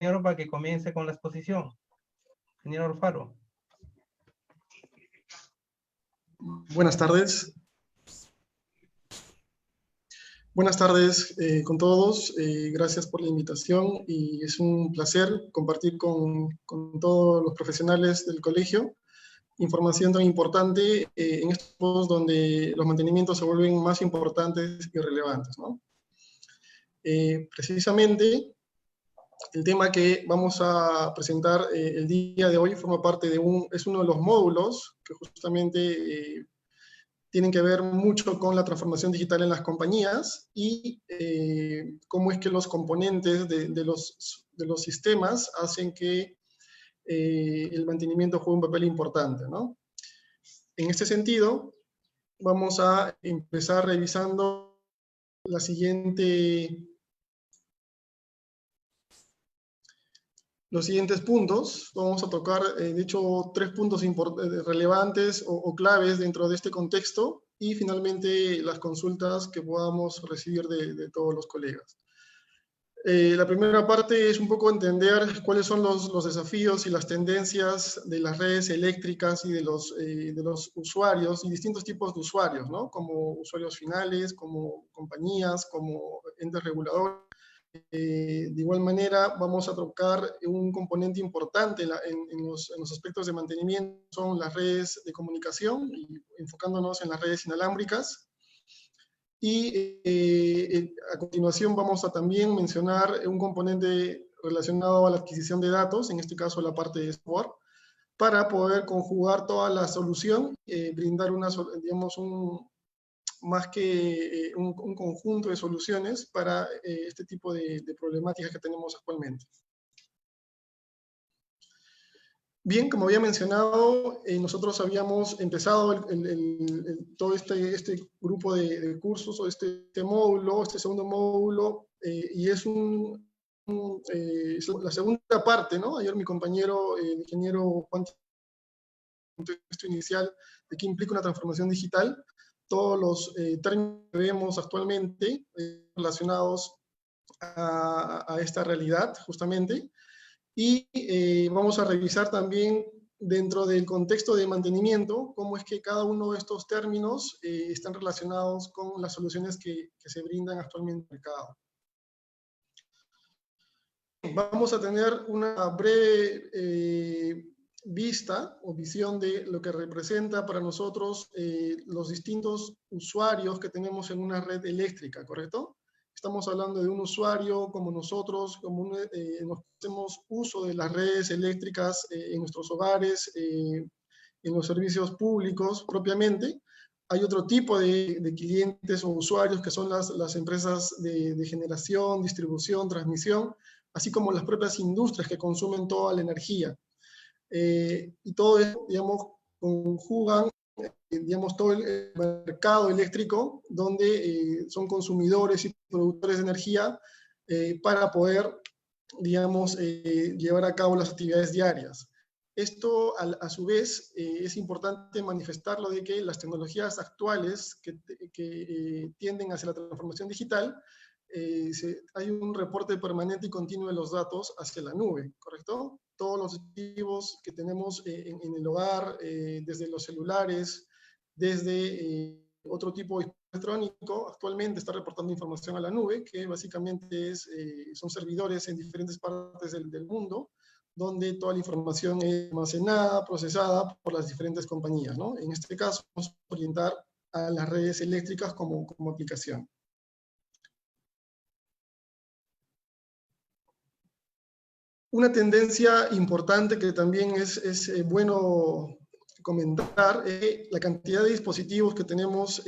Señor, para que comience con la exposición. Señor Alfaro. Buenas tardes. Buenas tardes con todos. Gracias por la invitación y es un placer compartir con todos los profesionales del colegio información tan importante en estos tiempos donde los mantenimientos se vuelven más importantes y relevantes, ¿no? Precisamente, el tema que vamos a presentar el día de hoy forma parte de es uno de los módulos que justamente tienen que ver mucho con la transformación digital en las compañías y cómo es que los componentes de los sistemas hacen que el mantenimiento juegue un papel importante, ¿no? En este sentido, vamos a empezar revisando los siguientes puntos. Vamos a tocar, de hecho, 3 puntos relevantes o claves dentro de este contexto y finalmente las consultas que podamos recibir de todos los colegas. La primera parte es un poco entender cuáles son los desafíos y las tendencias de las redes eléctricas y de los usuarios y distintos tipos de usuarios, ¿no? Como usuarios finales, como compañías, como entes reguladores. De igual manera, vamos a tocar un componente importante en los aspectos de mantenimiento, son las redes de comunicación, y enfocándonos en las redes inalámbricas. Y a continuación vamos a también mencionar un componente relacionado a la adquisición de datos, en este caso la parte de software, para poder conjugar toda la solución, brindar digamos, más que un conjunto de soluciones para este tipo de problemáticas que tenemos actualmente. Bien, como había mencionado, nosotros habíamos empezado todo este grupo de cursos o este módulo, este segundo módulo, y es la segunda parte, ¿no? Ayer mi compañero, el ingeniero Juan, contexto inicial de qué implica una transformación digital, todos los términos que vemos actualmente relacionados a esta realidad, justamente. Y vamos a revisar también dentro del contexto de mantenimiento cómo es que cada uno de estos términos están relacionados con las soluciones que se brindan actualmente en el mercado. Vamos a tener una breve vista o visión de lo que representa para nosotros los distintos usuarios que tenemos en una red eléctrica, ¿correcto? Estamos hablando de un usuario como nosotros, nos hacemos uso de las redes eléctricas en nuestros hogares, en los servicios públicos propiamente. Hay otro tipo de clientes o usuarios que son las empresas de generación, distribución, transmisión, así como las propias industrias que consumen toda la energía. Y todo eso, digamos, conjugan digamos, todo el mercado eléctrico, donde son consumidores y productores de energía para poder, digamos, llevar a cabo las actividades diarias. Esto, a su vez, es importante manifestarlo de que las tecnologías actuales que tienden hacia la transformación digital, hay un reporte permanente y continuo de los datos hacia la nube, ¿correcto? Todos los dispositivos que tenemos en el hogar, desde los celulares, desde otro tipo de electrónico, actualmente está reportando información a la nube, que básicamente son servidores en diferentes partes del mundo, donde toda la información es almacenada, procesada por las diferentes compañías, ¿no? En este caso, vamos a orientar a las redes eléctricas como aplicación. Una tendencia importante que también es bueno comentar es la cantidad de dispositivos que tenemos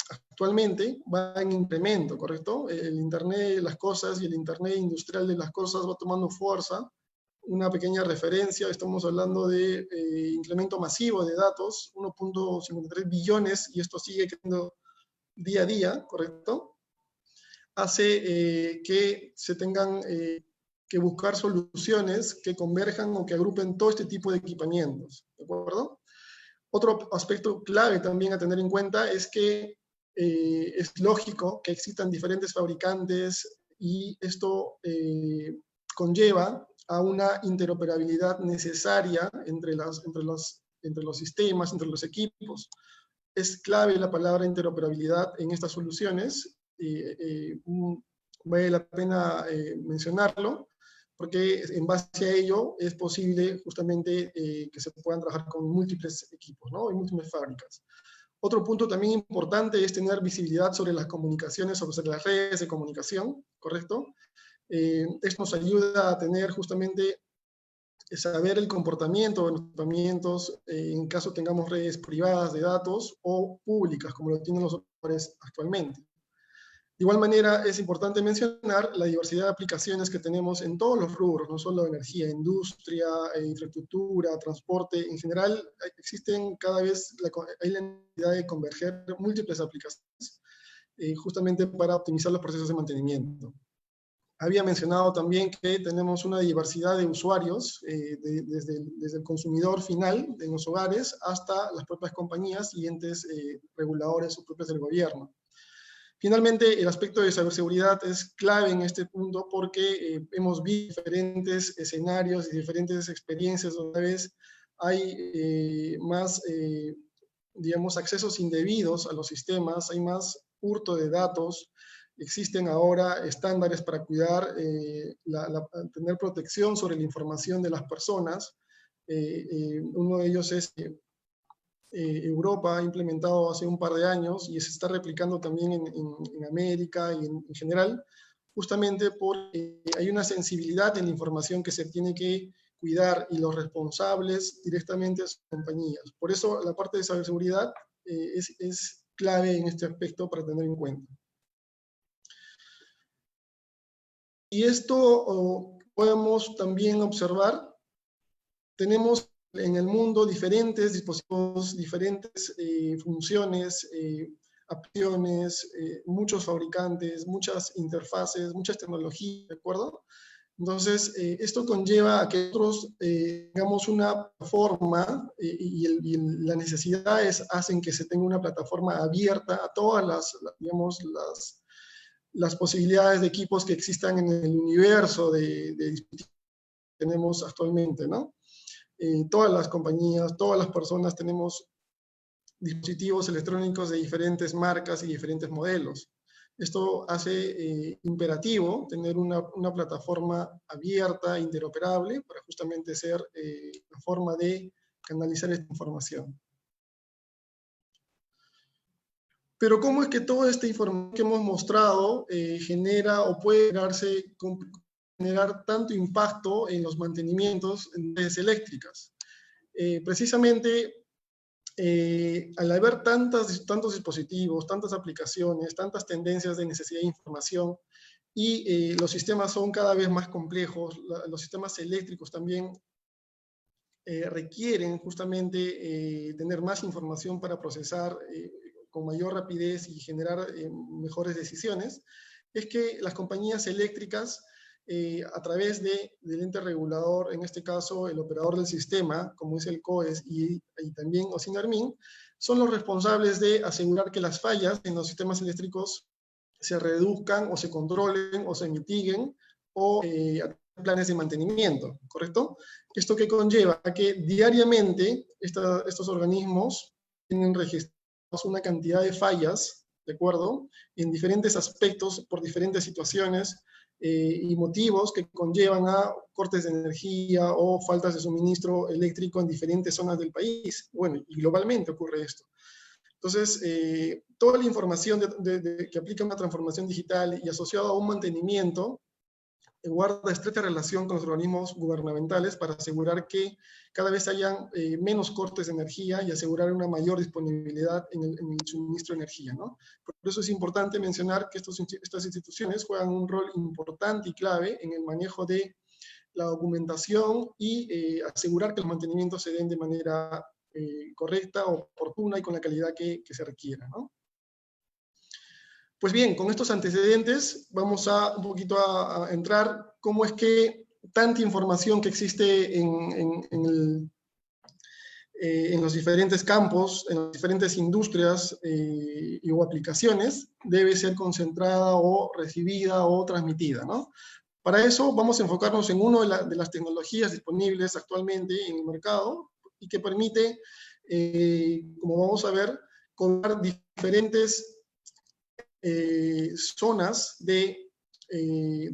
actualmente va en incremento, ¿correcto? El Internet de las cosas y el Internet industrial de las cosas va tomando fuerza. Una pequeña referencia, estamos hablando de incremento masivo de datos, 1.53 billones, y esto sigue creciendo día a día, ¿correcto? Hace que se tengan que buscar soluciones que converjan o que agrupen todo este tipo de equipamientos, ¿de acuerdo? Otro aspecto clave también a tener en cuenta es que es lógico que existan diferentes fabricantes y esto conlleva a una interoperabilidad necesaria entre los sistemas, entre los equipos. Es clave la palabra interoperabilidad en estas soluciones. Vale la pena mencionarlo, porque en base a ello es posible justamente que se puedan trabajar con múltiples equipos, ¿no? Y múltiples fábricas. Otro punto también importante es tener visibilidad sobre las comunicaciones, sobre las redes de comunicación, ¿correcto? Esto nos ayuda a tener justamente saber el comportamiento de los equipamientos en caso tengamos redes privadas de datos o públicas, como lo tienen los operadores actualmente. De igual manera, es importante mencionar la diversidad de aplicaciones que tenemos en todos los rubros, no solo energía, industria, infraestructura, transporte. En general, existen cada vez, hay la necesidad de converger múltiples aplicaciones justamente para optimizar los procesos de mantenimiento. Había mencionado también que tenemos una diversidad de usuarios, desde el consumidor final de los hogares hasta las propias compañías y entes reguladores o propios del gobierno. Finalmente, el aspecto de ciberseguridad es clave en este punto porque hemos visto diferentes escenarios y diferentes experiencias donde a veces hay más, digamos, accesos indebidos a los sistemas, hay más hurto de datos. Existen ahora estándares para cuidar, tener protección sobre la información de las personas. Uno de ellos es Europa ha implementado hace un par de años y se está replicando también en América y en general, justamente porque hay una sensibilidad en la información que se tiene que cuidar y los responsables directamente son compañías. Por eso la parte de ciberseguridad es clave en este aspecto para tener en cuenta. Y esto podemos también observar, tenemos en el mundo diferentes dispositivos, diferentes funciones, opciones, muchos fabricantes, muchas interfaces, muchas tecnologías, ¿de acuerdo? Entonces, esto conlleva a que nosotros tengamos una plataforma y las necesidades hacen que se tenga una plataforma abierta a todas las posibilidades de equipos que existan en el universo de dispositivos que tenemos actualmente, ¿no? Todas las compañías, todas las personas tenemos dispositivos electrónicos de diferentes marcas y diferentes modelos. Esto hace imperativo tener una plataforma abierta, interoperable, para justamente ser la forma de canalizar esta información. Pero ¿cómo es que toda esta información que hemos mostrado genera o puede generar tanto impacto en los mantenimientos en redes eléctricas? Precisamente, al haber tantos dispositivos, tantas aplicaciones, tantas tendencias de necesidad de información, y los sistemas son cada vez más complejos, los sistemas eléctricos también requieren justamente tener más información para procesar con mayor rapidez y generar mejores decisiones, es que las compañías eléctricas, a través del ente regulador, en este caso el operador del sistema, como es el COES y también OSINARMIN, son los responsables de asegurar que las fallas en los sistemas eléctricos se reduzcan o se controlen o se mitiguen o planes de mantenimiento, ¿correcto? Esto que conlleva a que diariamente estos organismos tienen registrados una cantidad de fallas, ¿de acuerdo? En diferentes aspectos, por diferentes situaciones y motivos que conllevan a cortes de energía o faltas de suministro eléctrico en diferentes zonas del país. Bueno, y globalmente ocurre esto. Entonces, toda la información que aplica una transformación digital y asociado a un mantenimiento guarda estrecha relación con los organismos gubernamentales para asegurar que cada vez hayan menos cortes de energía y asegurar una mayor disponibilidad en el suministro de energía, ¿no? Por eso es importante mencionar que estas instituciones juegan un rol importante y clave en el manejo de la documentación y asegurar que los mantenimientos se den de manera correcta, oportuna y con la calidad que se requiera, ¿no? Pues bien, con estos antecedentes vamos un poquito a entrar cómo es que tanta información que existe en los diferentes campos, en las diferentes industrias o aplicaciones, debe ser concentrada o recibida o transmitida, ¿no? Para eso vamos a enfocarnos en una de las tecnologías disponibles actualmente en el mercado y que permite, como vamos a ver, cobrar diferentes zonas de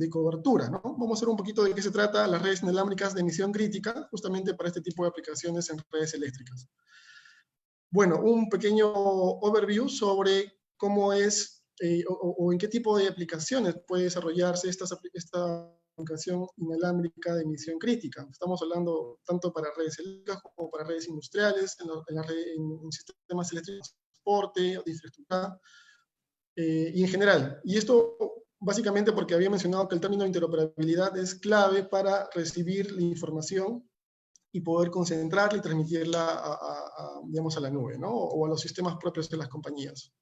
cobertura, ¿no? Vamos a ver un poquito de qué se trata las redes inalámbricas de emisión crítica, justamente para este tipo de aplicaciones en redes eléctricas. Bueno, un pequeño overview sobre cómo es o en qué tipo de aplicaciones puede desarrollarse esta aplicación inalámbrica de emisión crítica. Estamos hablando tanto para redes eléctricas como para redes industriales, en sistemas eléctricos de transporte, de infraestructura, y en general. Y esto básicamente porque había mencionado que el término de interoperabilidad es clave para recibir la información y poder concentrarla y transmitirla digamos, a la nube, ¿no? O a los sistemas propios de las compañías.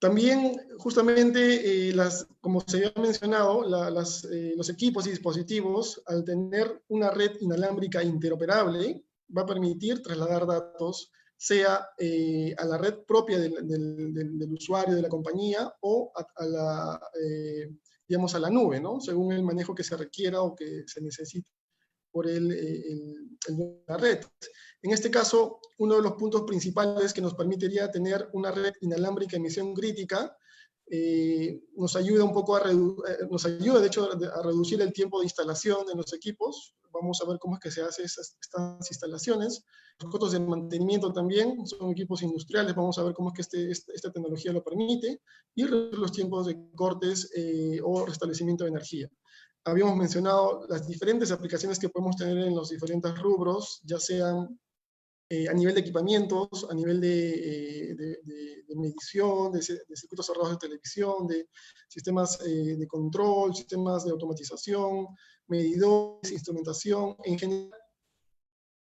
También, justamente, como se había mencionado, los equipos y dispositivos, al tener una red inalámbrica interoperable, va a permitir trasladar datos, sea a la red propia del usuario de la compañía o digamos, a la nube, ¿no? Según el manejo que se requiera o que se necesite por la red. En este caso, uno de los puntos principales que nos permitiría tener una red inalámbrica de emisión crítica nos ayuda un poco nos ayuda, de hecho, a reducir el tiempo de instalación de los equipos. Vamos a ver cómo es que se hacen estas instalaciones. Los costos de mantenimiento también son equipos industriales. Vamos a ver cómo es que esta tecnología lo permite. Y reducir los tiempos de cortes o restablecimiento de energía. Habíamos mencionado las diferentes aplicaciones que podemos tener en los diferentes rubros, ya sean a nivel de equipamientos, a nivel de medición, de circuitos cerrados de televisión, de sistemas de control, sistemas de automatización, medidores, instrumentación. En general,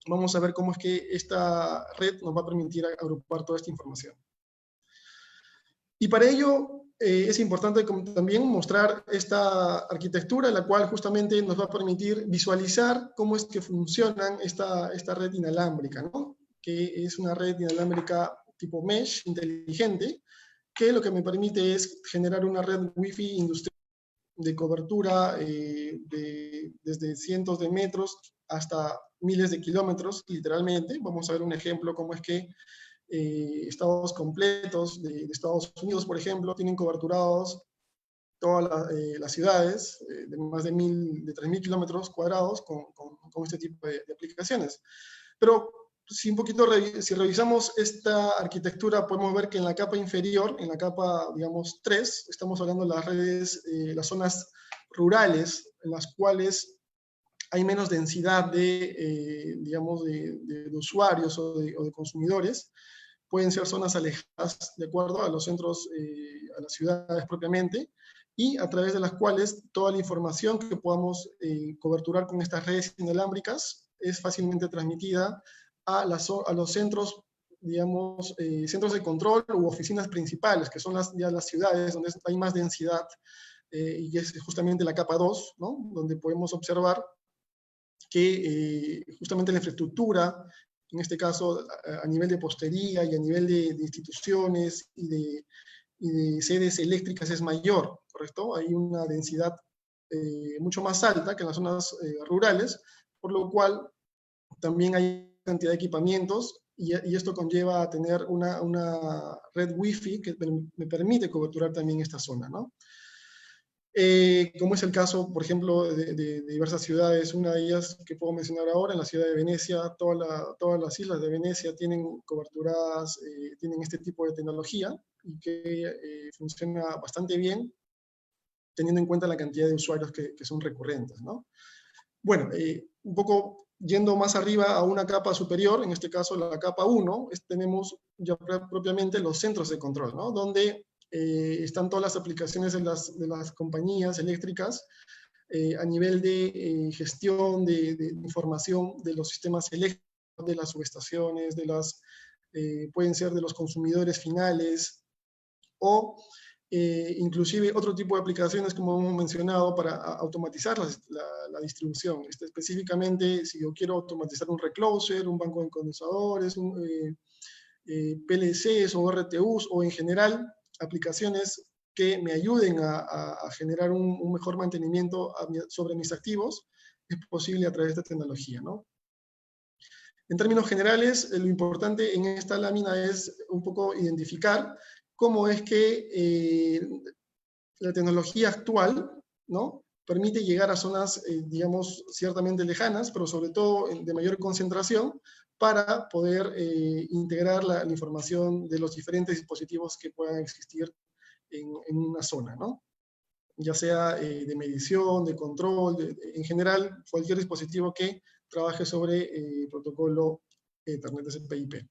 vamos a ver cómo es que esta red nos va a permitir agrupar toda esta información. Y para ello es importante también mostrar esta arquitectura, la cual justamente nos va a permitir visualizar cómo es que funciona esta red inalámbrica, ¿no? Que es una red inalámbrica tipo mesh inteligente, que lo que me permite es generar una red Wi-Fi industrial de cobertura desde cientos de metros hasta miles de kilómetros, literalmente. Vamos a ver un ejemplo cómo es que estados completos de Estados Unidos, por ejemplo, tienen coberturados todas las ciudades de más de 3.000 kilómetros cuadrados con este tipo de aplicaciones. Pero si revisamos esta arquitectura, podemos ver que en la capa inferior, en la capa, digamos, 3, estamos hablando de las redes, las zonas rurales, en las cuales hay menos densidad digamos, de usuarios o de consumidores. Pueden ser zonas alejadas, de acuerdo a los centros, a las ciudades propiamente, y a través de las cuales toda la información que podamos coberturar con estas redes inalámbricas es fácilmente transmitida a los centros, digamos, centros de control u oficinas principales, que son ya las ciudades donde hay más densidad, y es justamente la capa 2, ¿no? Donde podemos observar que justamente la infraestructura, en este caso a nivel de postería y a nivel de instituciones y de sedes eléctricas es mayor, ¿correcto? Hay una densidad mucho más alta que en las zonas rurales, por lo cual también hay cantidad de equipamientos y esto conlleva a tener una red Wi-Fi que me permite coberturar también esta zona, ¿no? Como es el caso, por ejemplo, de diversas ciudades. Una de ellas que puedo mencionar ahora, en la ciudad de Venecia, todas las islas de Venecia tienen coberturas, tienen este tipo de tecnología y que funciona bastante bien, teniendo en cuenta la cantidad de usuarios que son recurrentes, ¿no? Bueno, un poco yendo más arriba a una capa superior, en este caso la capa 1, tenemos ya propiamente los centros de control, ¿no? Donde están todas las aplicaciones de las compañías eléctricas a nivel de gestión de información de los sistemas eléctricos, de las subestaciones, pueden ser de los consumidores finales, o inclusive otro tipo de aplicaciones, como hemos mencionado, para automatizar la distribución. Específicamente, si yo quiero automatizar un recloser, un banco de condensadores, PLCs o RTUs, o en general aplicaciones que me ayuden a generar un mejor mantenimiento sobre mis activos, es posible a través de tecnología, ¿no? En términos generales, lo importante en esta lámina es un poco identificar cómo es que la tecnología actual, ¿no?, permite llegar a zonas, digamos, ciertamente lejanas, pero sobre todo de mayor concentración, para poder integrar la información de los diferentes dispositivos que puedan existir en una zona, ¿no? Ya sea de medición, de control, en general, cualquier dispositivo que trabaje sobre protocolo Ethernet TCP/IP.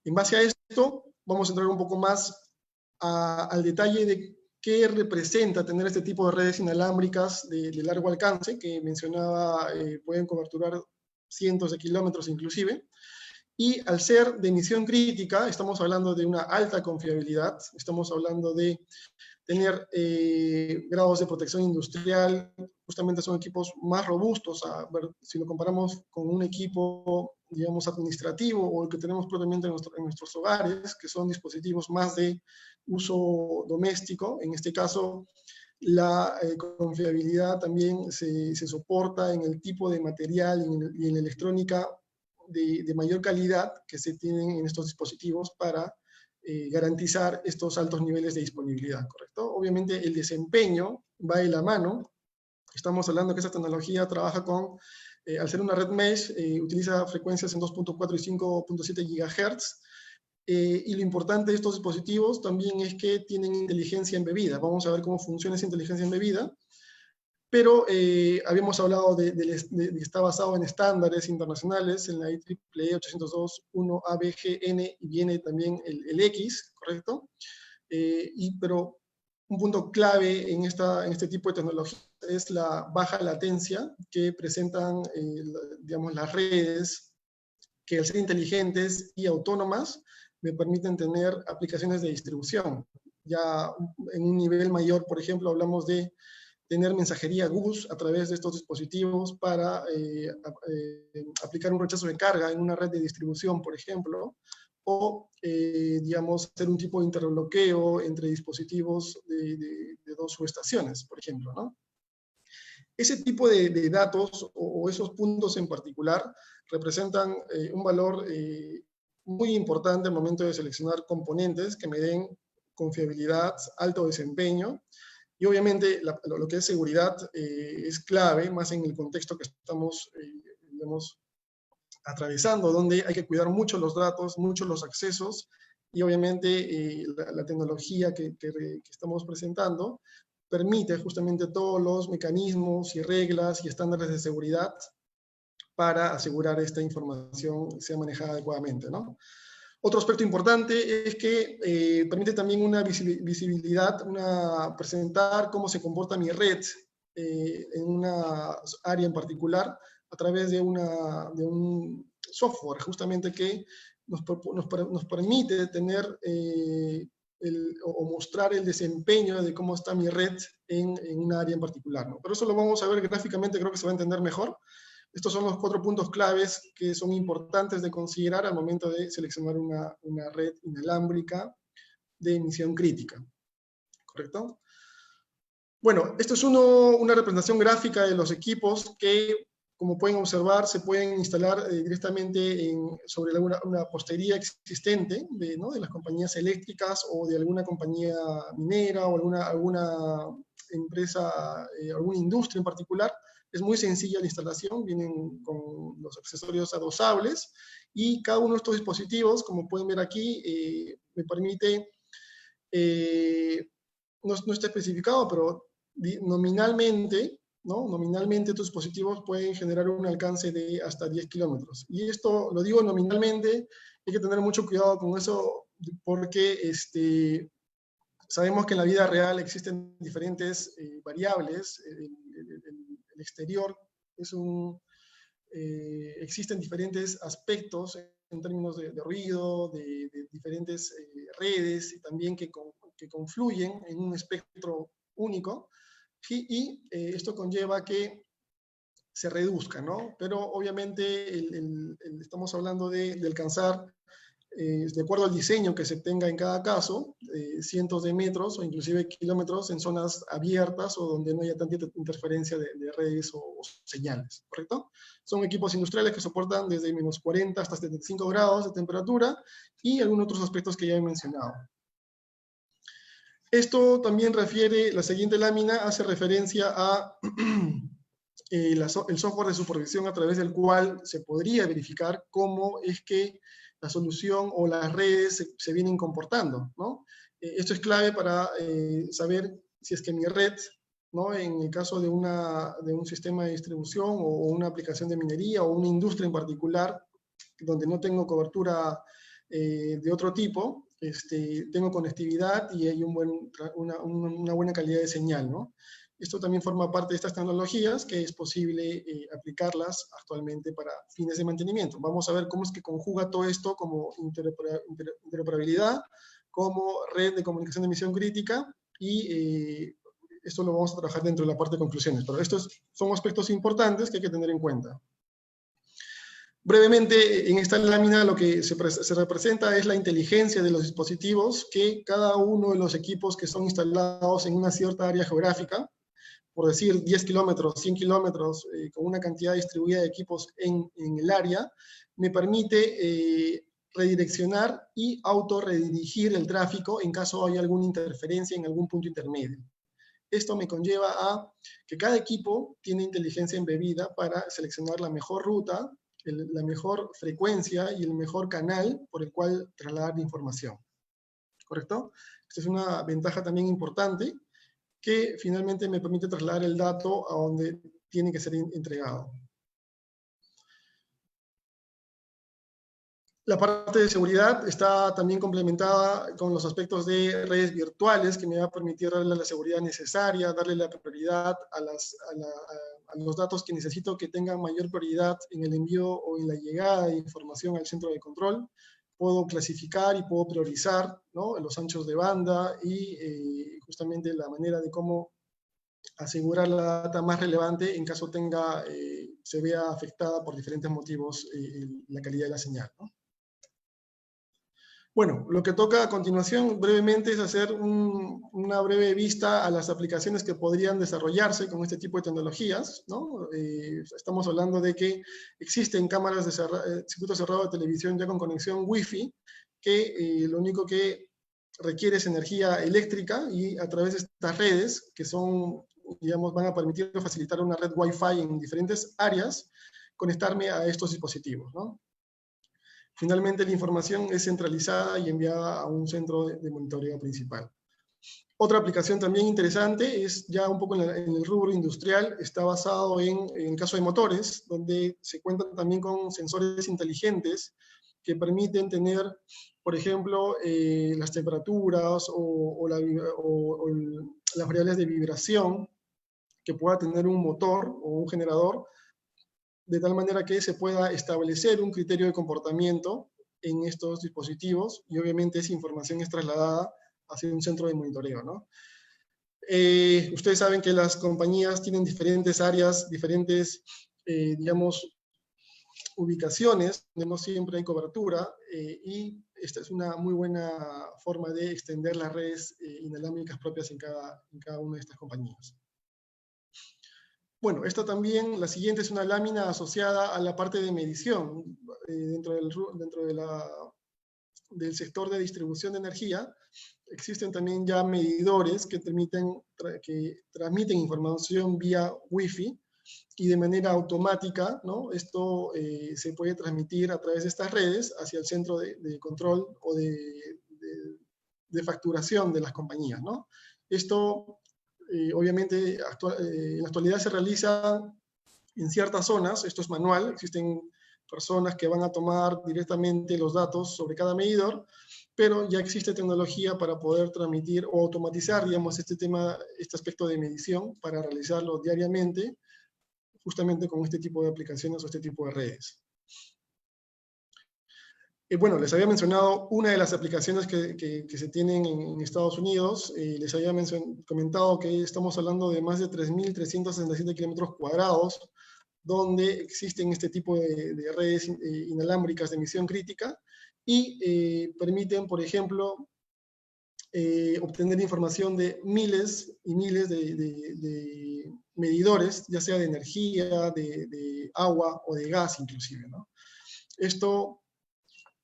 En base a esto, vamos a entrar un poco más al detalle de qué representa tener este tipo de redes inalámbricas de largo alcance, que mencionaba, pueden coberturar cientos de kilómetros inclusive. Y al ser de misión crítica, estamos hablando de una alta confiabilidad, estamos hablando de tener grados de protección industrial, justamente son equipos más robustos, si lo comparamos con un equipo, digamos, administrativo o el que tenemos propiamente en nuestros hogares, que son dispositivos más de uso doméstico. En este caso, la confiabilidad también se soporta en el tipo de material y en la electrónica de mayor calidad que se tienen en estos dispositivos para garantizar estos altos niveles de disponibilidad, ¿correcto? Obviamente el desempeño va de la mano. Estamos hablando que esta tecnología trabaja con, al ser una red mesh, utiliza frecuencias en 2.4 y 5.7 GHz, y lo importante de estos dispositivos también es que tienen inteligencia embebida. Vamos a ver cómo funciona esa inteligencia embebida. Pero habíamos hablado de que está basado en estándares internacionales, en la IEEE 802.1 ABGN, y viene también el X, ¿correcto? Pero un punto clave en este tipo de tecnología es la baja latencia que presentan, digamos, las redes, que al ser inteligentes y autónomas, me permiten tener aplicaciones de distribución. Ya en un nivel mayor, por ejemplo, hablamos de tener mensajería GUS a través de estos dispositivos para aplicar un rechazo de carga en una red de distribución, por ejemplo, o, digamos, hacer un tipo de interbloqueo entre dispositivos de dos subestaciones, por ejemplo, ¿no? Ese tipo de datos o esos puntos en particular representan un valor muy importante al momento de seleccionar componentes que me den confiabilidad, alto desempeño. Y obviamente lo que es seguridad es clave, más en el contexto que estamos, digamos, atravesando, donde hay que cuidar mucho los datos, mucho los accesos, y obviamente la tecnología que estamos presentando permite justamente todos los mecanismos y reglas y estándares de seguridad para asegurar esta información sea manejada adecuadamente, ¿no? Otro aspecto importante es que permite también una visibilidad, presentar cómo se comporta mi red en una área en particular a través de un software justamente que nos permite tener o mostrar el desempeño de cómo está mi red en una área en particular, ¿no? Pero eso lo vamos a ver gráficamente, creo que se va a entender mejor. Estos son los 4 puntos claves que son importantes de considerar al momento de seleccionar una red inalámbrica de emisión crítica, ¿correcto? Bueno, esto es una representación gráfica de los equipos que, como pueden observar, se pueden instalar directamente sobre una postería existente de las compañías eléctricas o de alguna compañía minera o alguna empresa, alguna industria en particular. Es muy sencilla la instalación, vienen con los accesorios adosables, y cada uno de estos dispositivos, como pueden ver aquí, me permite, no está especificado, pero nominalmente, ¿no? Nominalmente estos dispositivos pueden generar un alcance de hasta 10 kilómetros. Y esto lo digo nominalmente, hay que tener mucho cuidado con eso, porque sabemos que en la vida real existen diferentes variables. El exterior existen diferentes aspectos en términos de ruido, de diferentes redes, y también que que confluyen en un espectro único, y esto conlleva que se reduzca, ¿no? Pero obviamente estamos hablando de alcanzar, de acuerdo al diseño que se tenga en cada caso, cientos de metros o inclusive kilómetros en zonas abiertas o donde no haya tanta interferencia de redes o señales, ¿correcto? Son equipos industriales que soportan desde menos 40 hasta 75 grados de temperatura y algunos otros aspectos que ya he mencionado. Esto también refiere, la siguiente lámina hace referencia a el software de supervisión a través del cual se podría verificar cómo es que la solución o las redes se vienen comportando, ¿no? Esto es clave para saber si es que mi red, ¿no? En el caso de un sistema de distribución o una aplicación de minería o una industria en particular, donde no tengo cobertura de otro tipo, tengo conectividad y hay una buena calidad de señal, ¿no? Esto también forma parte de estas tecnologías que es posible aplicarlas actualmente para fines de mantenimiento. Vamos a ver cómo es que conjuga todo esto como interoperabilidad, como red de comunicación de misión crítica, y esto lo vamos a trabajar dentro de la parte de conclusiones. Pero estos son aspectos importantes que hay que tener en cuenta. Brevemente, en esta lámina lo que se representa es la inteligencia de los dispositivos que cada uno de los equipos que son instalados en una cierta área geográfica, por decir 10 kilómetros, 100 kilómetros, con una cantidad distribuida de equipos en el área, me permite redireccionar y autorredirigir el tráfico en caso haya alguna interferencia en algún punto intermedio. Esto me conlleva a que cada equipo tiene inteligencia embebida para seleccionar la mejor ruta, la mejor frecuencia y el mejor canal por el cual trasladar información. ¿Correcto? Esta es una ventaja también importante que finalmente me permite trasladar el dato a donde tiene que ser entregado. La parte de seguridad está también complementada con los aspectos de redes virtuales que me va a permitir darle la seguridad necesaria, darle la prioridad a los datos que necesito que tengan mayor prioridad en el envío o en la llegada de información al centro de control. Puedo clasificar y puedo priorizar, ¿no?, los anchos de banda y justamente la manera de cómo asegurar la data más relevante en caso se vea afectada por diferentes motivos la calidad de la señal, ¿no? Bueno, lo que toca a continuación brevemente es hacer una breve vista a las aplicaciones que podrían desarrollarse con este tipo de tecnologías, ¿no? Estamos hablando de que existen cámaras de circuito cerrado de televisión ya con conexión Wi-Fi, que lo único que requiere es energía eléctrica, y a través de estas redes, que son, digamos, van a permitir facilitar una red Wi-Fi en diferentes áreas, conectarme a estos dispositivos, ¿no? Finalmente, la información es centralizada y enviada a un centro de monitoreo principal. Otra aplicación también interesante es ya un poco en el rubro industrial, está basado en el caso de motores, donde se cuentan también con sensores inteligentes que permiten tener, por ejemplo, las temperaturas o las variables de vibración que pueda tener un motor o un generador, de tal manera que se pueda establecer un criterio de comportamiento en estos dispositivos, y obviamente esa información es trasladada hacia un centro de monitoreo, ¿no? Ustedes saben que las compañías tienen diferentes áreas, diferentes, digamos, ubicaciones, donde no siempre hay cobertura, y esta es una muy buena forma de extender las redes inalámbricas propias en cada una de estas compañías. Bueno, esta también, la siguiente es una lámina asociada a la parte de medición. Dentro del sector de distribución de energía, existen también ya medidores que transmiten información vía Wi-Fi y de manera automática, ¿no? Esto se puede transmitir a través de estas redes hacia el centro de control o de facturación de las compañías, ¿no? Esto obviamente en la actualidad se realiza en ciertas zonas, esto es manual, existen personas que van a tomar directamente los datos sobre cada medidor, pero ya existe tecnología para poder transmitir o automatizar, digamos, este aspecto de medición para realizarlo diariamente, justamente con este tipo de aplicaciones o este tipo de redes. Bueno, les había mencionado una de las aplicaciones que se tienen en Estados Unidos. Les había comentado que estamos hablando de más de 3.367 kilómetros cuadrados, donde existen este tipo de redes inalámbricas de emisión crítica y permiten, por ejemplo, obtener información de miles y miles de medidores, ya sea de energía, de agua o de gas inclusive, ¿no? Esto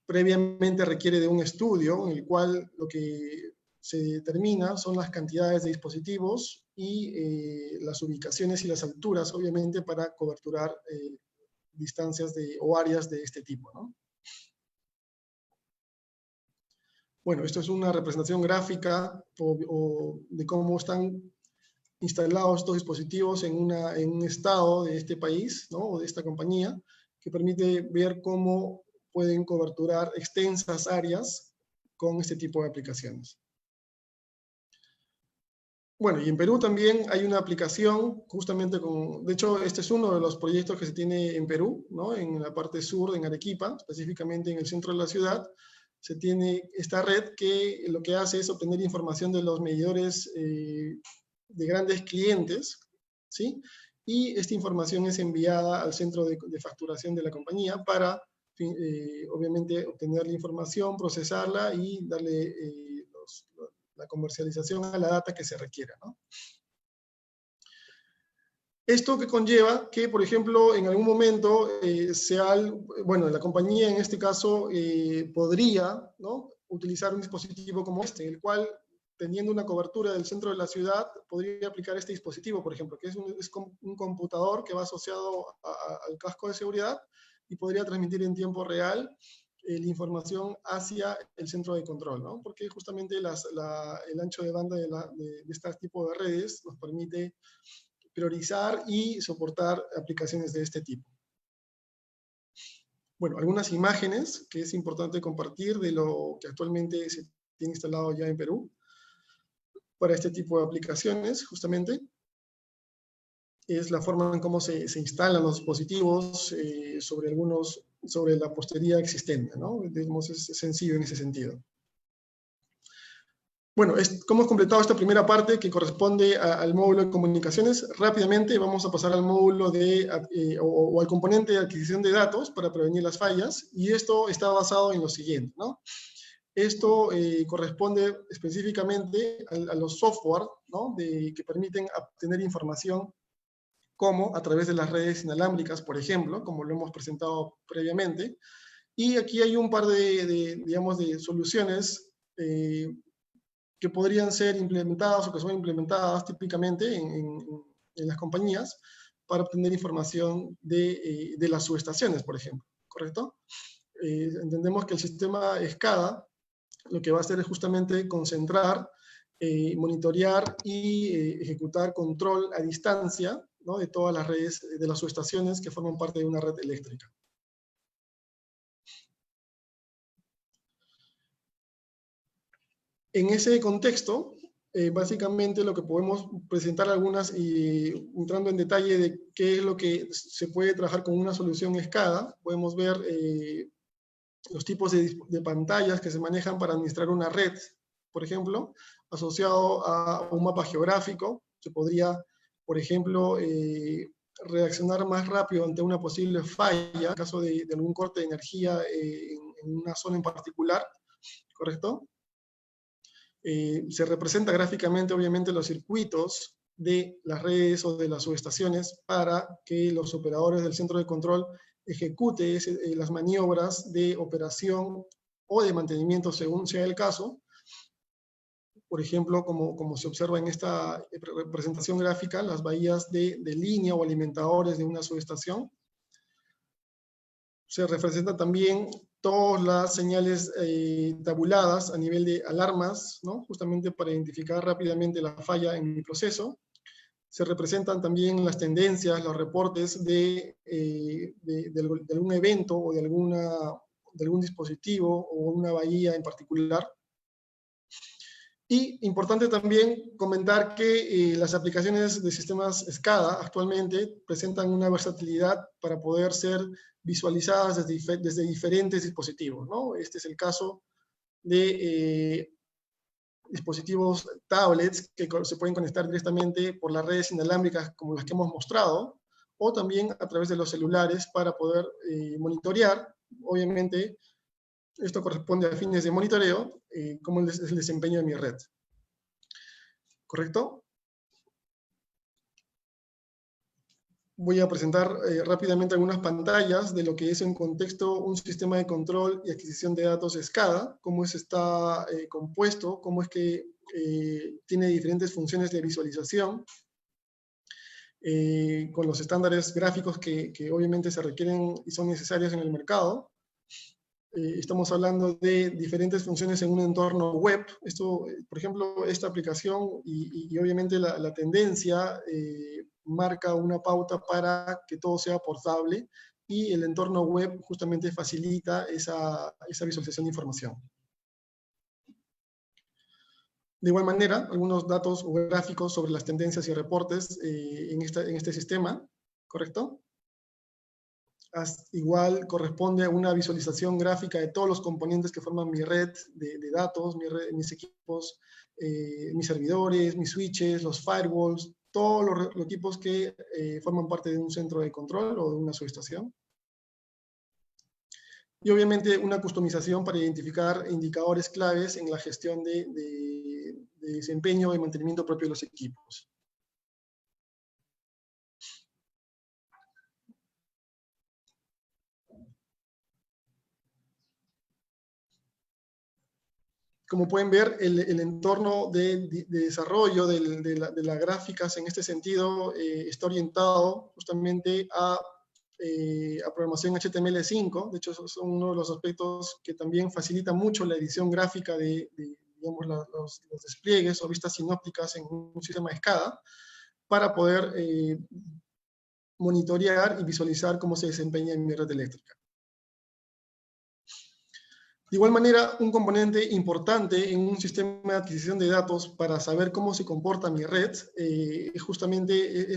previamente requiere de un estudio en el cual lo que se determina son las cantidades de dispositivos y las ubicaciones y las alturas, obviamente, para coberturar distancias o áreas de este tipo, ¿no? Bueno, esto es una representación gráfica de cómo están instalados estos dispositivos en un estado de este país, ¿no? O de esta compañía, que permite ver cómo pueden coberturar extensas áreas con este tipo de aplicaciones. Bueno, y en Perú también hay una aplicación justamente de hecho, este es uno de los proyectos que se tiene en Perú, ¿no? En la parte sur, en Arequipa, específicamente en el centro de la ciudad, se tiene esta red que lo que hace es obtener información de los medidores de grandes clientes, ¿sí? Y esta información es enviada al centro de facturación de la compañía para, obviamente, obtener la información, procesarla y darle la comercialización a la data que se requiera, ¿no? Esto que conlleva que, por ejemplo, en algún momento, bueno, la compañía en este caso podría, ¿no?, utilizar un dispositivo como este, el cual, teniendo una cobertura del centro de la ciudad, podría aplicar este dispositivo, por ejemplo, que es un computador que va asociado al casco de seguridad y podría transmitir en tiempo real la información hacia el centro de control, ¿no? Porque justamente el ancho de banda de este tipo de redes nos permite priorizar y soportar aplicaciones de este tipo. Bueno, algunas imágenes que es importante compartir de lo que actualmente se tiene instalado ya en Perú para este tipo de aplicaciones, justamente. Es la forma en cómo se instalan los dispositivos sobre la postería existente, ¿no? Digamos, es sencillo en ese sentido. Bueno, ¿cómo hemos completado esta primera parte que corresponde al módulo de comunicaciones? Rápidamente vamos a pasar al módulo o al componente de adquisición de datos para prevenir las fallas, y esto está basado en lo siguiente, ¿no? Esto corresponde específicamente a los software, ¿no?, que permiten obtener información como a través de las redes inalámbricas, por ejemplo, como lo hemos presentado previamente. Y aquí hay un par digamos, de soluciones que podrían ser implementadas o que son implementadas típicamente en las compañías para obtener información de las subestaciones, por ejemplo, ¿correcto? Entendemos que el sistema SCADA lo que va a hacer es justamente concentrar, monitorear y ejecutar control a distancia, ¿no?, de todas las redes de las subestaciones que forman parte de una red eléctrica. En ese contexto, básicamente lo que podemos presentar entrando en detalle de qué es lo que se puede trabajar con una solución SCADA, podemos ver los tipos de pantallas que se manejan para administrar una red, por ejemplo, asociado a un mapa geográfico. Se podría, por ejemplo, reaccionar más rápido ante una posible falla en caso de algún corte de energía en una zona en particular, ¿correcto? Se representa gráficamente, obviamente, los circuitos de las redes o de las subestaciones para que los operadores del centro de control ejecute las maniobras de operación o de mantenimiento según sea el caso. Por ejemplo, como se observa en esta representación gráfica, las bahías de línea o alimentadores de una subestación. Se representan también todas las señales tabuladas a nivel de alarmas, ¿no?, justamente para identificar rápidamente la falla en el proceso. Se representan también las tendencias, los reportes de algún evento o de algún dispositivo o una bahía en particular. Y importante también comentar que las aplicaciones de sistemas SCADA actualmente presentan una versatilidad para poder ser visualizadas desde diferentes dispositivos, ¿no? Este es el caso de dispositivos tablets que se pueden conectar directamente por las redes inalámbricas como las que hemos mostrado, o también a través de los celulares para poder monitorear. Obviamente, esto corresponde a fines de monitoreo, cómo es el desempeño de mi red. ¿Correcto? Voy a presentar rápidamente algunas pantallas de lo que es en contexto un sistema de control y adquisición de datos SCADA, cómo está compuesto, cómo es que tiene diferentes funciones de visualización, con los estándares gráficos que obviamente se requieren y son necesarios en el mercado. Estamos hablando de diferentes funciones en un entorno web. Esto, por ejemplo, esta aplicación y obviamente la tendencia marca una pauta para que todo sea portable, y el entorno web justamente facilita esa visualización de información. De igual manera, algunos datos gráficos sobre las tendencias y reportes en este sistema, ¿correcto? Igual corresponde a una visualización gráfica de todos los componentes que forman mi red de datos, mis equipos, mis servidores, mis switches, los firewalls, todos los equipos que forman parte de un centro de control o de una subestación. Y obviamente una customización para identificar indicadores claves en la gestión de desempeño y mantenimiento propio de los equipos. Como pueden ver, el entorno de desarrollo de las gráficas en este sentido está orientado justamente a programación HTML5. De hecho, son uno de los aspectos que también facilita mucho la edición gráfica digamos, los despliegues o vistas sinópticas en un sistema de SCADA, para poder monitorear y visualizar cómo se desempeña en mi red eléctrica. De igual manera, un componente importante en un sistema de adquisición de datos para saber cómo se comporta mi red es justamente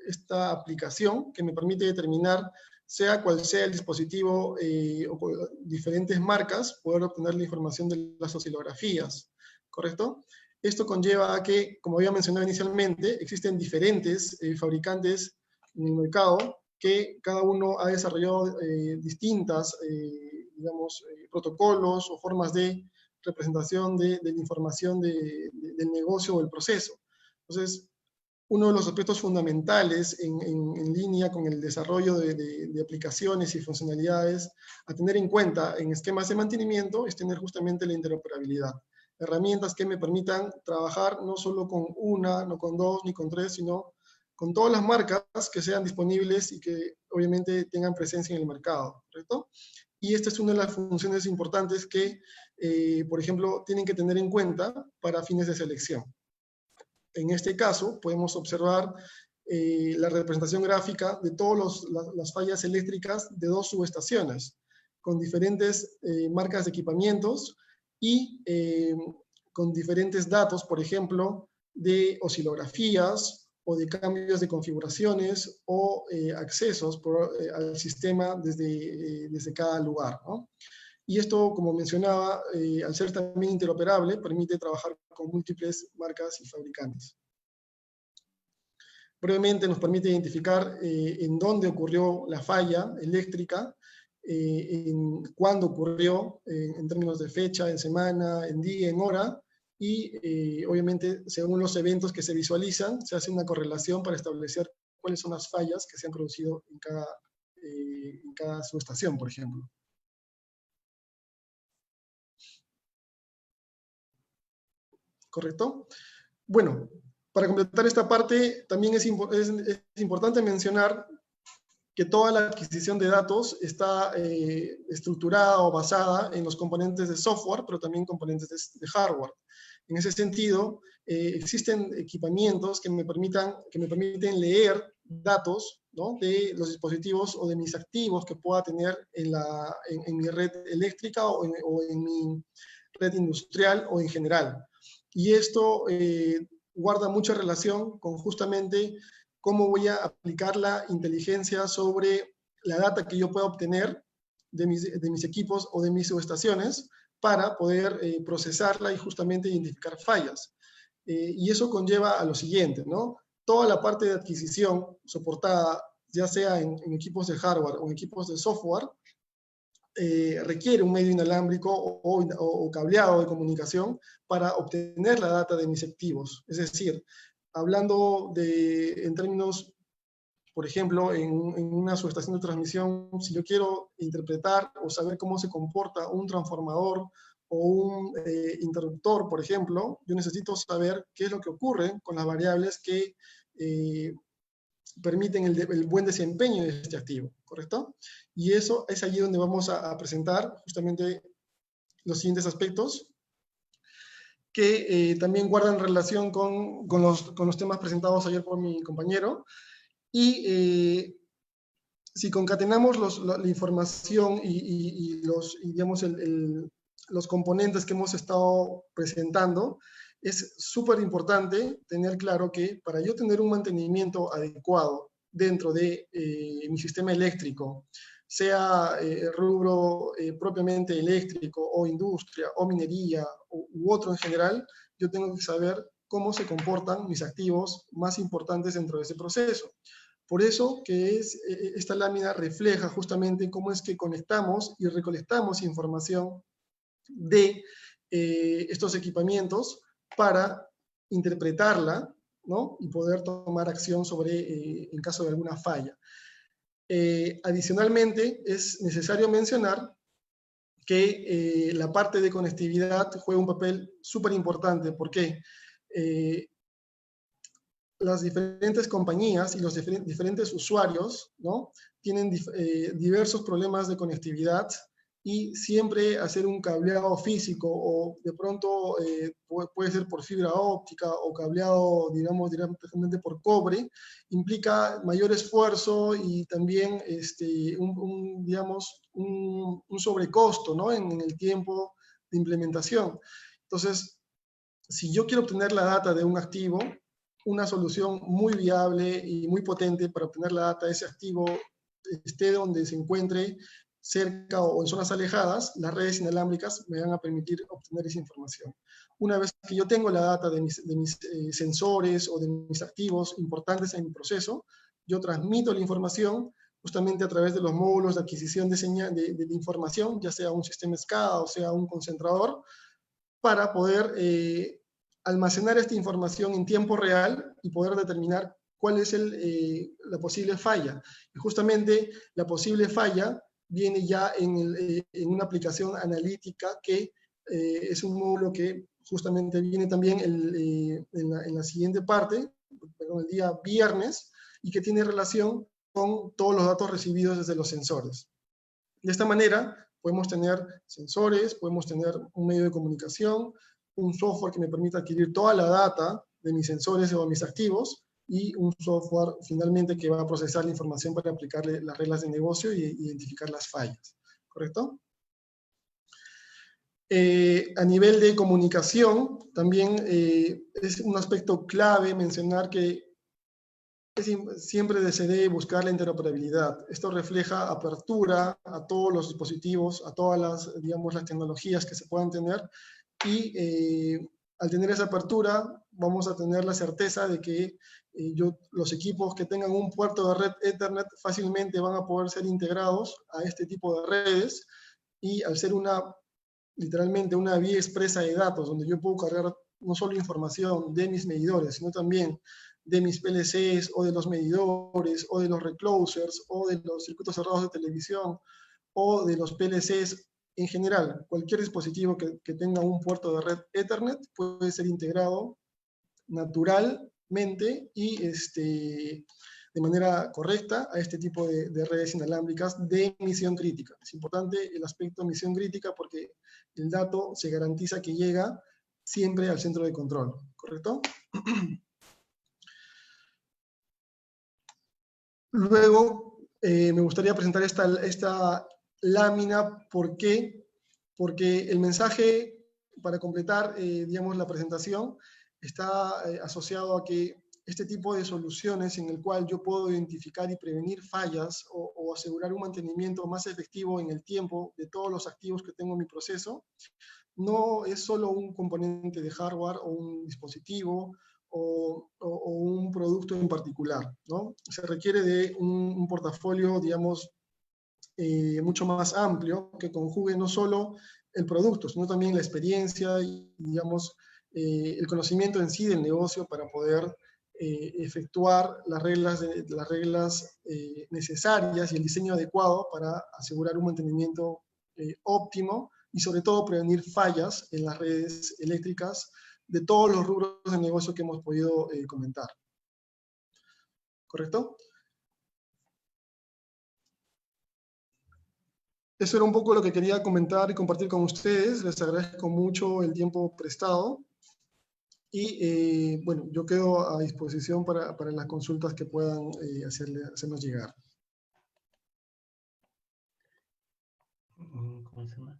esta aplicación que me permite determinar, sea cual sea el dispositivo o diferentes marcas, poder obtener la información de las oscilografías, ¿correcto? Esto conlleva a que, como había mencionado inicialmente, existen diferentes fabricantes en el mercado que cada uno ha desarrollado distintas digamos, protocolos o formas de representación de la información del negocio o el proceso. Entonces, uno de los aspectos fundamentales en línea con el desarrollo de aplicaciones y funcionalidades a tener en cuenta en esquemas de mantenimiento es tener justamente la interoperabilidad. Herramientas que me permitan trabajar no solo con una, no con dos, ni con tres, sino con todas las marcas que sean disponibles y que obviamente tengan presencia en el mercado, ¿correcto? Y esta es una de las funciones importantes que, por ejemplo, tienen que tener en cuenta para fines de selección. En este caso, podemos observar la representación gráfica de todas las fallas eléctricas de dos subestaciones, con diferentes marcas de equipamientos y con diferentes datos, por ejemplo, de oscilografías o de cambios de configuraciones o accesos al sistema desde cada lugar, ¿no? Y esto, como mencionaba, al ser también interoperable, permite trabajar con múltiples marcas y fabricantes. Brevemente nos permite identificar en dónde ocurrió la falla eléctrica, cuándo ocurrió, en términos de fecha, en semana, en día, en hora, y obviamente según los eventos que se visualizan, se hace una correlación para establecer cuáles son las fallas que se han producido en cada subestación, por ejemplo. ¿Correcto? Bueno, para completar esta parte, también es importante mencionar que toda la adquisición de datos está estructurada o basada en los componentes de software, pero también componentes de hardware. En ese sentido, existen equipamientos que me permiten leer datos, ¿no?, de los dispositivos o de mis activos que pueda tener en mi red eléctrica o en mi red industrial o en general. Y esto guarda mucha relación con justamente cómo voy a aplicar la inteligencia sobre la data que yo pueda obtener de mis equipos o de mis subestaciones para poder procesarla y justamente identificar fallas. Y eso conlleva a lo siguiente, ¿no? Toda la parte de adquisición soportada, ya sea en equipos de hardware o en equipos de software, requiere un medio inalámbrico o cableado de comunicación para obtener la data de mis activos. Es decir, hablando en términos, por ejemplo, en una subestación de transmisión, si yo quiero interpretar o saber cómo se comporta un transformador o un interruptor, por ejemplo, yo necesito saber qué es lo que ocurre con las variables que permiten el buen desempeño de este activo, ¿correcto? Y eso es allí donde vamos a presentar justamente los siguientes aspectos que también guardan relación con los temas presentados ayer por mi compañero. Y si concatenamos la información y digamos, los componentes que hemos estado presentando, es súper importante tener claro que para yo tener un mantenimiento adecuado dentro de mi sistema eléctrico, sea rubro propiamente eléctrico o industria o minería u otro en general, yo tengo que saber cómo se comportan mis activos más importantes dentro de ese proceso. Por eso que esta lámina refleja justamente cómo es que conectamos y recolectamos información de estos equipamientos para interpretarla, ¿no? Y poder tomar acción sobre en caso de alguna falla. Adicionalmente, es necesario mencionar que la parte de conectividad juega un papel súper importante. ¿Por qué? Las diferentes compañías y los diferentes usuarios, ¿no? Tienen diversos problemas de conectividad y siempre hacer un cableado físico o de pronto puede ser por fibra óptica o cableado, digamos, directamente por cobre, implica mayor esfuerzo y también digamos, un sobrecosto, ¿no? en el tiempo de implementación. Entonces, si yo quiero obtener la data de un activo, una solución muy viable y muy potente para obtener la data de ese activo, esté donde se encuentre, cerca o en zonas alejadas, las redes inalámbricas me van a permitir obtener esa información. Una vez que yo tengo la data de mis sensores o de mis activos importantes en mi proceso, yo transmito la información justamente a través de los módulos de adquisición de información, ya sea un sistema SCADA o sea un concentrador, para poder almacenar esta información en tiempo real y poder determinar cuál es la posible falla. Y justamente la posible falla viene ya en una aplicación analítica que es un módulo que justamente viene también en la siguiente parte, perdón, el día viernes, y que tiene relación con todos los datos recibidos desde los sensores. De esta manera podemos tener sensores, podemos tener un medio de comunicación, un software que me permita adquirir toda la data de mis sensores o de mis activos, y un software finalmente que va a procesar la información para aplicarle las reglas de negocio y identificar las fallas, ¿correcto? A nivel de comunicación, también es un aspecto clave mencionar que siempre se debe buscar la interoperabilidad. Esto refleja apertura a todos los dispositivos, a todas las, digamos, las tecnologías que se puedan tener, y al tener esa apertura vamos a tener la certeza de que los equipos que tengan un puerto de red Ethernet fácilmente van a poder ser integrados a este tipo de redes, y al ser literalmente una vía expresa de datos donde yo puedo cargar no solo información de mis medidores, sino también de mis PLCs o de los medidores o de los reclosers o de los circuitos cerrados de televisión o de los PLCs en general. Cualquier dispositivo que tenga un puerto de red Ethernet puede ser integrado naturalmente y de manera correcta a este tipo de redes inalámbricas de misión crítica. Es importante el aspecto de misión crítica porque el dato se garantiza que llega siempre al centro de control, ¿correcto? Luego, me gustaría presentar esta lámina. ¿Por qué? Porque el mensaje para completar, digamos, la presentación, está asociado a que este tipo de soluciones en el cual yo puedo identificar y prevenir fallas o asegurar un mantenimiento más efectivo en el tiempo de todos los activos que tengo en mi proceso, no es solo un componente de hardware o un dispositivo o un producto en particular, ¿no? Se requiere de un portafolio, digamos, mucho más amplio que conjugue no solo el producto, sino también la experiencia y, digamos, el conocimiento en sí del negocio para poder efectuar las reglas necesarias y el diseño adecuado para asegurar un mantenimiento óptimo y sobre todo prevenir fallas en las redes eléctricas de todos los rubros de negocio que hemos podido comentar. ¿Correcto? Eso era un poco lo que quería comentar y compartir con ustedes. Les agradezco mucho el tiempo prestado. Y bueno, yo quedo a disposición para las consultas que puedan hacernos llegar. ¿Cómo se llama?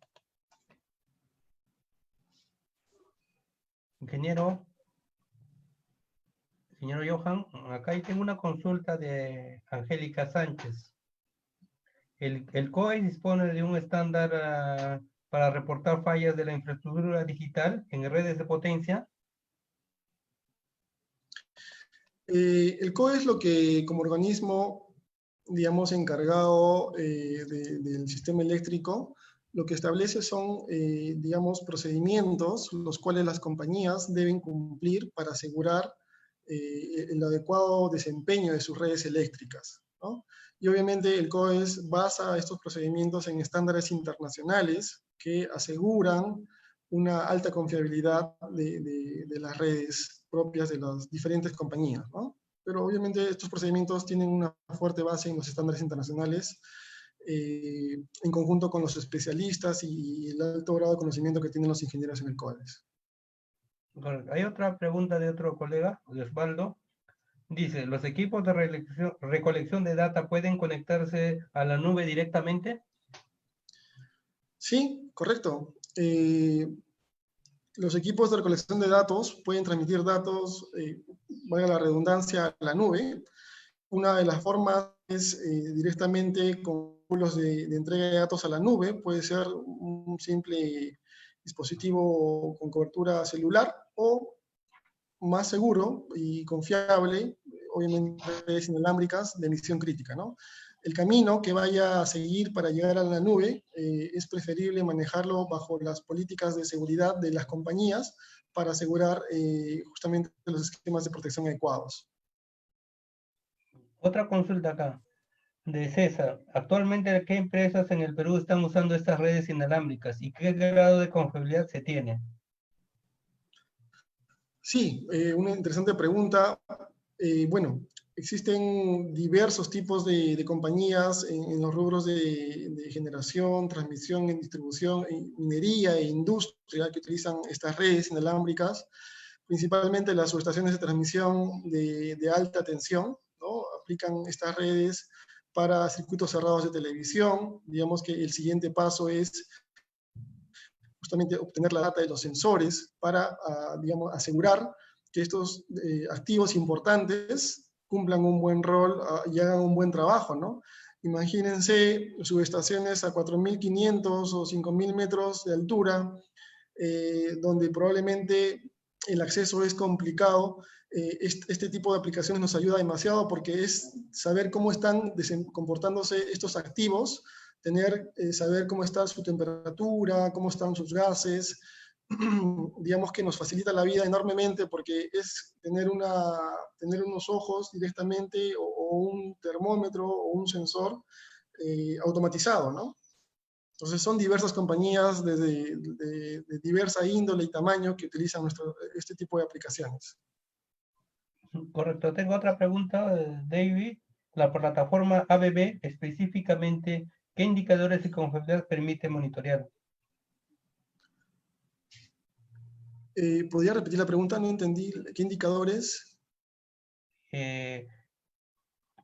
Ingeniero, señor Johan, acá tengo una consulta de Angélica Sánchez. El COE dispone de un estándar para reportar fallas de la infraestructura digital en redes de potencia. El COE es lo que como organismo, digamos, encargado del sistema eléctrico, lo que establece son, digamos, procedimientos los cuales las compañías deben cumplir para asegurar el adecuado desempeño de sus redes eléctricas, ¿no? Y obviamente el COES basa estos procedimientos en estándares internacionales que aseguran una alta confiabilidad de las redes propias de las diferentes compañías, ¿no? Pero obviamente estos procedimientos tienen una fuerte base en los estándares internacionales en conjunto con los especialistas y el alto grado de conocimiento que tienen los ingenieros en el COES. Hay otra pregunta de otro colega, de Osvaldo. Dice, ¿los equipos de recolección de data pueden conectarse a la nube directamente? Sí, correcto. Los equipos de recolección de datos pueden transmitir datos, valga la redundancia, a la nube. Una de las formas es directamente con módulos de entrega de datos a la nube. Puede ser un simple dispositivo con cobertura celular o más seguro y confiable, obviamente redes inalámbricas de emisión crítica, ¿no? El camino que vaya a seguir para llegar a la nube es preferible manejarlo bajo las políticas de seguridad de las compañías para asegurar justamente los esquemas de protección adecuados. Otra consulta acá, de César. Actualmente, ¿qué empresas en el Perú están usando estas redes inalámbricas y qué grado de confiabilidad se tiene? Sí, una interesante pregunta. Bueno, existen diversos tipos de compañías en los rubros de generación, transmisión, distribución, minería e industria que utilizan estas redes inalámbricas, principalmente las subestaciones de transmisión de alta tensión, ¿no? Aplican estas redes para circuitos cerrados de televisión. Digamos que el siguiente paso es justamente obtener la data de los sensores para, digamos, asegurar que estos activos importantes cumplan un buen rol y hagan un buen trabajo, ¿no? Imagínense subestaciones a 4.500 o 5.000 metros de altura, donde probablemente el acceso es complicado. Este tipo de aplicaciones nos ayuda demasiado porque es saber cómo están comportándose estos activos, saber cómo está su temperatura, cómo están sus gases, digamos que nos facilita la vida enormemente porque es tener unos ojos directamente o un termómetro o un sensor automatizado, ¿no? Entonces son diversas compañías de diversa índole y tamaño que utilizan este tipo de aplicaciones. Correcto. Tengo otra pregunta, David. La plataforma ABB, específicamente, ¿qué indicadores de confiabilidad permite monitorear? ¿Podría repetir la pregunta? No entendí. ¿Qué indicadores?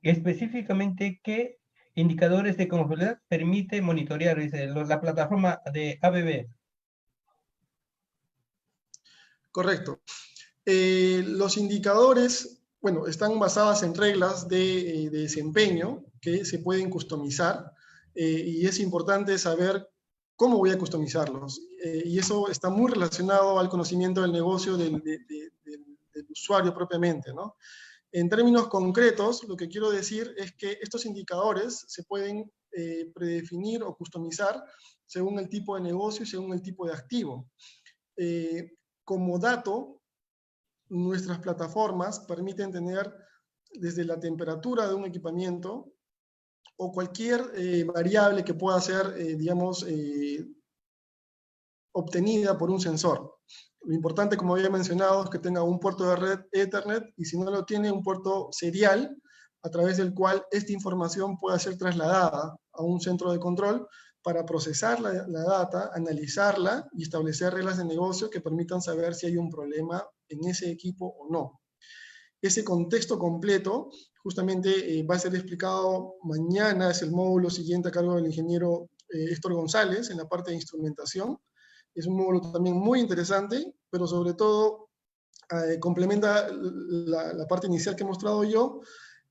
Específicamente, ¿qué indicadores de confiabilidad permite monitorear? Dice, la plataforma de ABB. Correcto. Los indicadores, bueno, están basados en reglas de desempeño que se pueden customizar y es importante saber cómo voy a customizarlos. Y eso está muy relacionado al conocimiento del negocio del usuario propiamente, ¿no? En términos concretos, lo que quiero decir es que estos indicadores se pueden predefinir o customizar según el tipo de negocio y según el tipo de activo. Como dato, nuestras plataformas permiten tener desde la temperatura de un equipamiento o cualquier variable que pueda ser, digamos, obtenida por un sensor. Lo importante, como había mencionado, es que tenga un puerto de red Ethernet y si no lo tiene, un puerto serial a través del cual esta información pueda ser trasladada a un centro de control para procesar la data, analizarla y establecer reglas de negocio que permitan saber si hay un problema en ese equipo o no. Ese contexto completo justamente va a ser explicado mañana, es el módulo siguiente a cargo del ingeniero Héctor González en la parte de instrumentación. Es un módulo también muy interesante, pero sobre todo complementa la parte inicial que he mostrado yo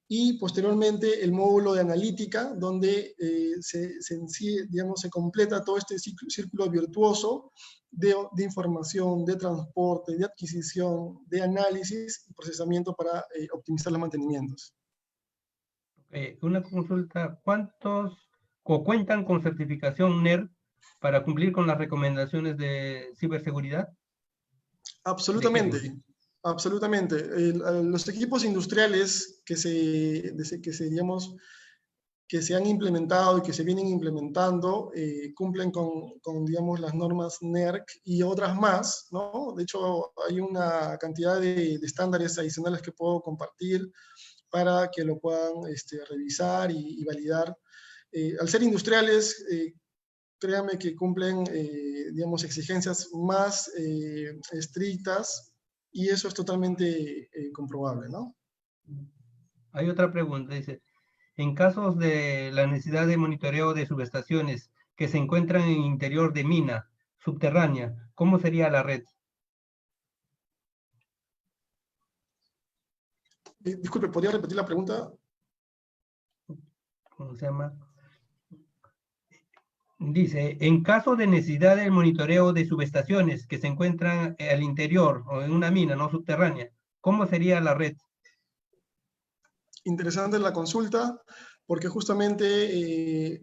y posteriormente el módulo de analítica, donde se completa todo este círculo virtuoso de información, de transporte, de adquisición, de análisis y procesamiento para optimizar los mantenimientos. Una consulta, ¿cuántos cuentan con certificación NERC para cumplir con las recomendaciones de ciberseguridad? Absolutamente, absolutamente. Los equipos industriales que se han implementado y que se vienen implementando cumplen con, digamos, las normas NERC y otras más, ¿no? De hecho, hay una cantidad de estándares adicionales que puedo compartir para que lo puedan revisar y validar. Al ser industriales, créanme que cumplen, digamos, exigencias más estrictas y eso es totalmente comprobable, ¿no? Hay otra pregunta, dice, en casos de la necesidad de monitoreo de subestaciones que se encuentran en el interior de mina subterránea, ¿cómo sería la red? Disculpe, ¿podría repetir la pregunta? ¿Cómo se llama? Dice, en caso de necesidad del monitoreo de subestaciones que se encuentran al interior o en una mina no subterránea, ¿cómo sería la red? Interesante la consulta, porque justamente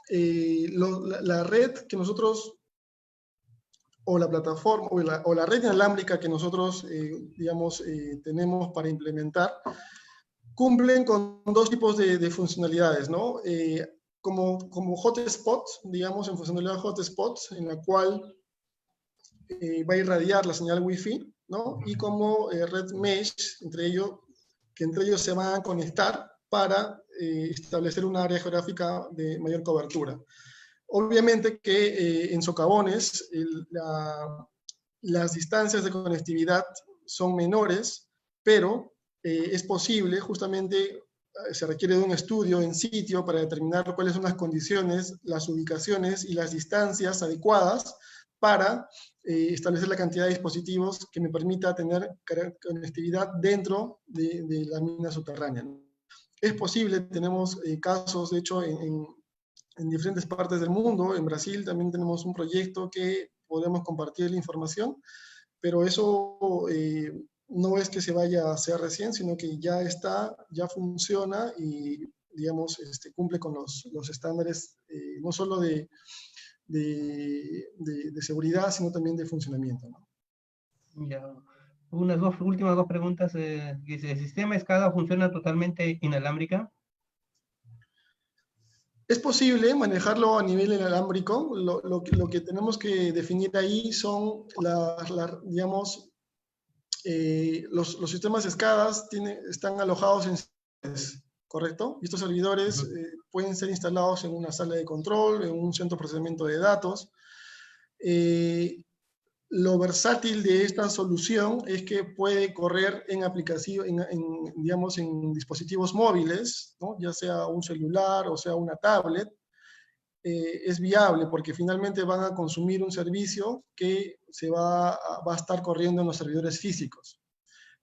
la red que nosotros, o la plataforma, o la red inalámbrica que nosotros, digamos, tenemos para implementar, cumplen con dos tipos de funcionalidades, ¿no? Como hotspot, digamos, en funcionalidad hotspot, en la cual va a irradiar la señal Wi-Fi, ¿no? Y como red mesh, que entre ellos se van a conectar para establecer una área geográfica de mayor cobertura. Obviamente que en socavones las distancias de conectividad son menores, pero es posible, justamente se requiere de un estudio en sitio para determinar cuáles son las condiciones, las ubicaciones y las distancias adecuadas para establecer la cantidad de dispositivos que me permita tener conectividad dentro de la mina subterránea. Es posible, tenemos casos, de hecho, en diferentes partes del mundo. En Brasil también tenemos un proyecto que podemos compartir la información, pero eso no es que se vaya a hacer recién, sino que ya está, ya funciona y, digamos, cumple con los estándares no solo de seguridad, sino también de funcionamiento, ¿no? Ya. Últimas dos preguntas. Dice, ¿el sistema SCADA funciona totalmente inalámbrica? Es posible manejarlo a nivel inalámbrico. Lo que tenemos que definir ahí son, digamos, los sistemas SCADA están alojados en servidores, ¿correcto? Y estos servidores pueden ser instalados en una sala de control, en un centro de procesamiento de datos. Lo versátil de esta solución es que puede correr en digamos, en dispositivos móviles, ¿no? Ya sea un celular o sea una tablet, es viable, porque finalmente van a consumir un servicio que va a estar corriendo en los servidores físicos.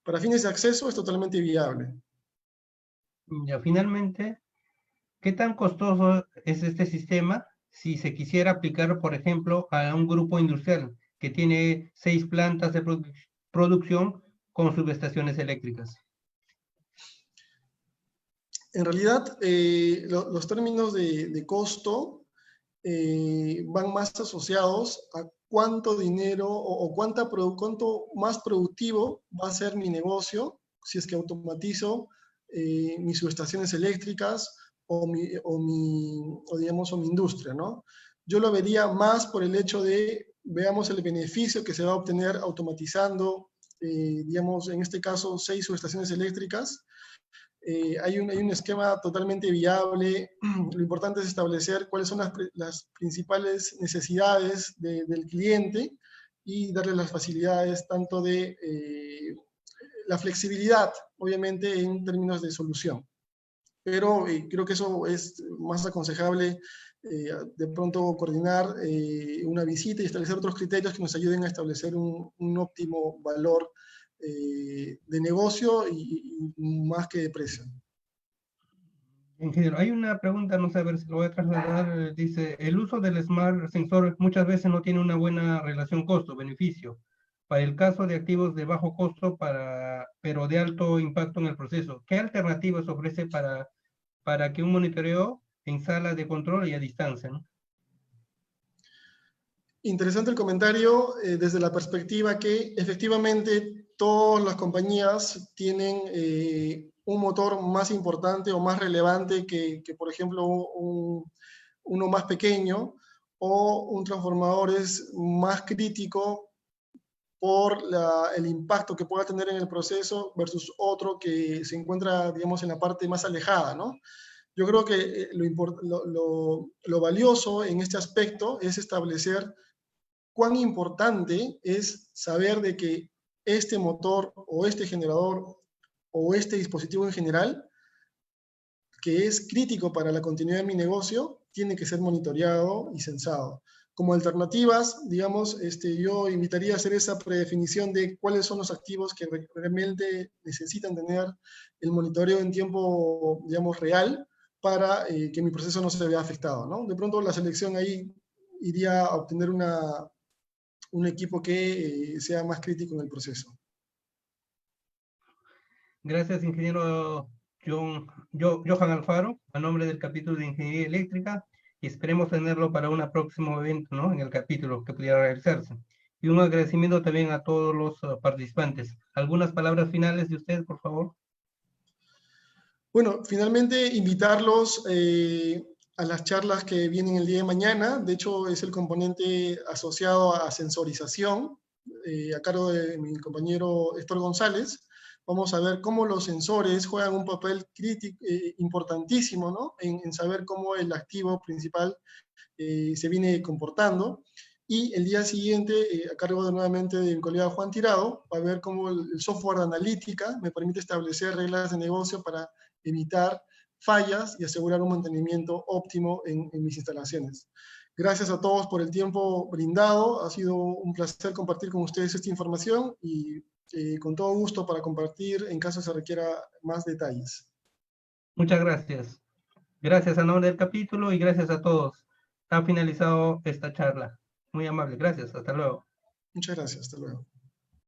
Para fines de acceso es totalmente viable. Ya, finalmente, ¿qué tan costoso es este sistema si se quisiera aplicar, por ejemplo, a un grupo industrial que tiene 6 plantas de producción con subestaciones eléctricas? En realidad, los términos de costo van más asociados a cuánto dinero o cuánto más productivo va a ser mi negocio si es que automatizo mis subestaciones eléctricas digamos, mi industria, ¿no? Yo lo vería más por el hecho de, veamos el beneficio que se va a obtener automatizando, digamos, en este caso, 6 subestaciones eléctricas. Hay un esquema totalmente viable. Lo importante es establecer cuáles son las principales necesidades del cliente y darle las facilidades tanto de la flexibilidad, obviamente, en términos de solución. Pero creo que eso es más aconsejable de pronto coordinar una visita y establecer otros criterios que nos ayuden a establecer un óptimo valor de negocio y más que de precio. Ingeniero, hay una pregunta, no sé, a ver si lo voy a trasladar. Dice, el uso del Smart Sensor muchas veces no tiene una buena relación costo-beneficio. Para el caso de activos de bajo costo, pero de alto impacto en el proceso, ¿qué alternativas ofrece para que un monitoreo en sala de control y a distancia, ¿no? Interesante el comentario desde la perspectiva que efectivamente todas las compañías tienen un motor más importante o más relevante que por ejemplo, uno más pequeño, o un transformador es más crítico por el impacto que pueda tener en el proceso versus otro que se encuentra, digamos, en la parte más alejada, ¿no? Yo creo que lo valioso en este aspecto es establecer cuán importante es saber de que este motor o este generador o este dispositivo en general, que es crítico para la continuidad de mi negocio, tiene que ser monitoreado y censado. Como alternativas, digamos, yo invitaría a hacer esa predefinición de cuáles son los activos que realmente necesitan tener el monitoreo en tiempo, digamos, real para que mi proceso no se vea afectado, ¿no? De pronto la selección ahí iría a obtener un equipo que sea más crítico en el proceso. Gracias, ingeniero Johan Alfaro, a nombre del capítulo de Ingeniería Eléctrica, y esperemos tenerlo para un próximo evento, ¿no? En el capítulo que pudiera realizarse. Y un agradecimiento también a todos los participantes. ¿Algunas palabras finales de ustedes, por favor? Bueno, finalmente invitarlos a las charlas que vienen el día de mañana. De hecho, es el componente asociado a sensorización, a cargo de mi compañero Héctor González. Vamos a ver cómo los sensores juegan un papel crítico, importantísimo, ¿no? En saber cómo el activo principal se viene comportando. Y el día siguiente, a cargo nuevamente de mi colega Juan Tirado, va a ver cómo el software de analítica me permite establecer reglas de negocio para evitar fallas y asegurar un mantenimiento óptimo en mis instalaciones. Gracias a todos por el tiempo brindado. Ha sido un placer compartir con ustedes esta información y con todo gusto para compartir en caso se requiera más detalles. Muchas gracias. Gracias a nombre del capítulo y gracias a todos. Ha finalizado esta charla. Muy amable. Gracias. Hasta luego. Muchas gracias. Hasta luego.